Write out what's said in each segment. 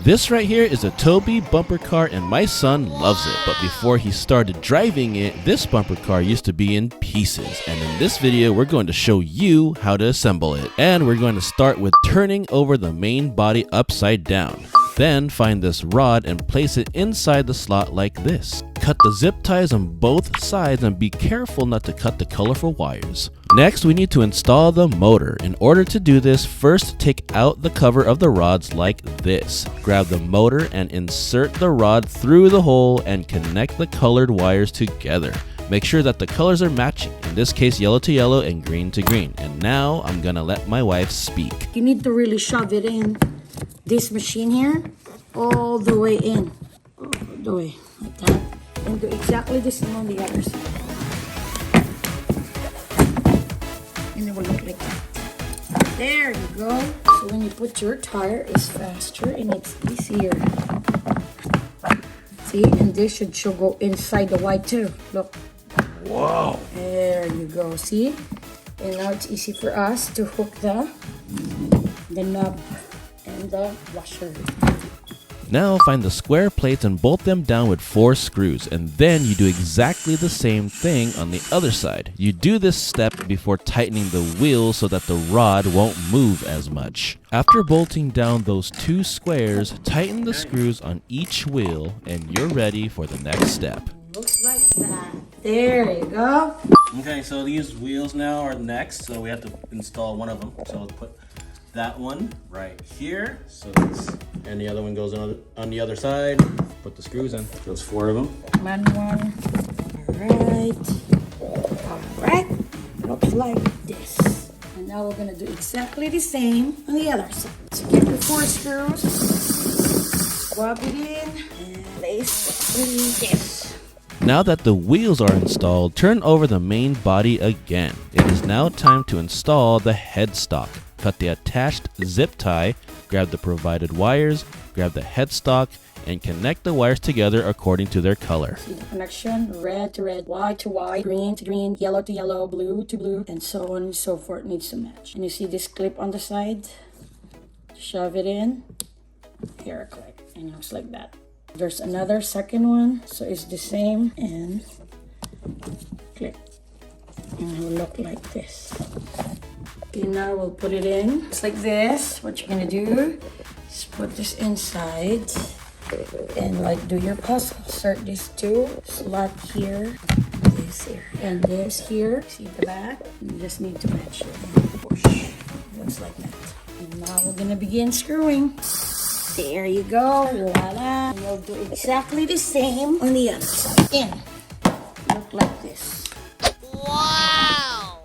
This right here is a TOBBI bumper car and my son loves it, but before he started driving it, this bumper car used to be in pieces, and in this video we're going to show you how to assemble it. And we're going to start with turning over the main body upside down. Then find this rod and place it inside the slot like this. Cut the zip ties on both sides and be careful not to cut the colorful wires. Next, we need to install the motor. In order to do this, first take out the cover of the rods like this. Grab the motor and insert the rod through the hole and connect the colored wires together. Make sure that the colors are matching, in this case yellow to yellow and green to green. And now I'm gonna let my wife speak. You need to really shove it in this machine here, all the way in, all the way like that, and do exactly the same on the other side. And it will look like that. There you go. So when you put your tire, it's faster and it's easier. See, and this should go inside the white too. Look. Wow. There you go. See, and now it's easy for us to hook the knob and the washer. Now find the square plates and bolt them down with 4 screws, and then you do exactly the same thing on the other side. You do this step before tightening the wheel so that the rod won't move as much. After bolting down those 2 squares, tighten the screws on each wheel and you're ready for the next step. Looks like that. There you go. Okay, so these wheels now are next, so we have to install one of them. So let's put that one right here. So that's, and the other one goes on the other side. Put the screws in. There's 4 of them. Manual. Alright. Looks like this. And now we're gonna do exactly the same on the other side. So get your 4 screws, swap it in, and place in this. Now that the wheels are installed, turn over the main body again. It is now time to install the headstock. Cut the attached zip tie, grab the provided wires, grab the headstock, and connect the wires together according to their color. See the connection, red to red, white to white, green to green, yellow to yellow, blue to blue, and so on and so forth needs to match. And you see this clip on the side? Shove it in, here a click, and it looks like that. There's another second one, so it's the same, and click, and it will look like this. Okay, now we'll put it in. It's like this. What you're gonna do is put this inside and like do your puzzle. Insert these 2 slot here, this here, and this here. See the back? You just need to match it. Push. Looks like that. And now we're gonna begin screwing. There you go. Voila. And you'll do exactly the same on the other side. In. Look like this. Wow.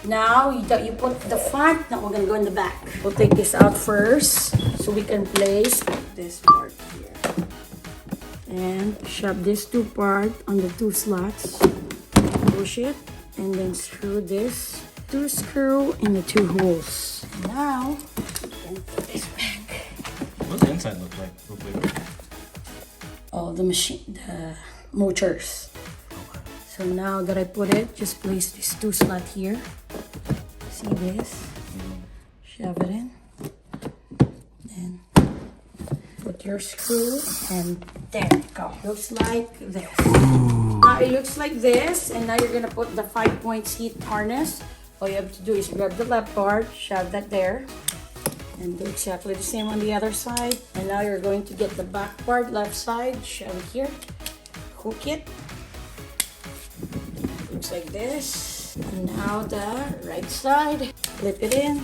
Now you put the front. Now we're gonna go in the back. We'll take this out first so we can place this part here. And shove this 2 part on the 2 slots. Push it and then screw this 2 screw in the 2 holes. Now we can put this back. What's the inside look like? Oh, the machine, the motors. Okay. So now that I put it, just place this 2 slot here. See this? Shove it in. Then put your screw and there you go. Looks like this. Now it looks like this, and now you're gonna put the 5-point seat harness. All you have to do is grab the left part, shove that there. And do exactly the same on the other side. And now you're going to get the back part, left side, shove it here, hook it. Looks like this. And now the right side, flip it in.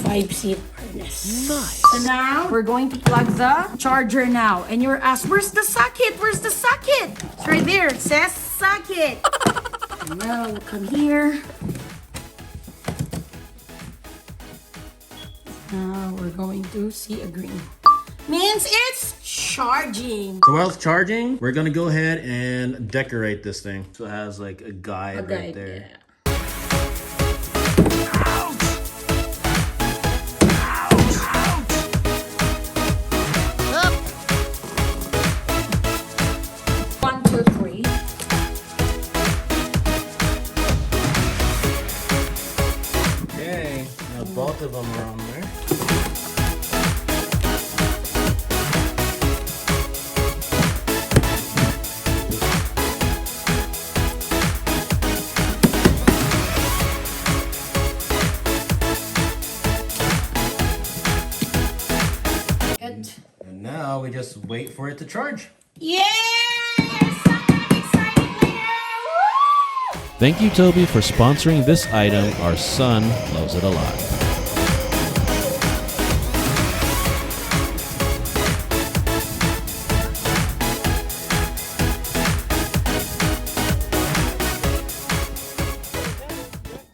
5-seat harness. Nice. So now we're going to plug the charger now. And you're asked, where's the socket? Where's the socket? It's right there. It says socket. And now we'll come here. Now we're going to see a green. Means it's charging. So while it's charging, we're gonna go ahead and decorate this thing. So it has like a guide right there. Yeah. Both of them are on there. just wait for it to charge. Yes! I'm excited later! Woo! Thank you, Toby, for sponsoring this item. Our son loves it a lot.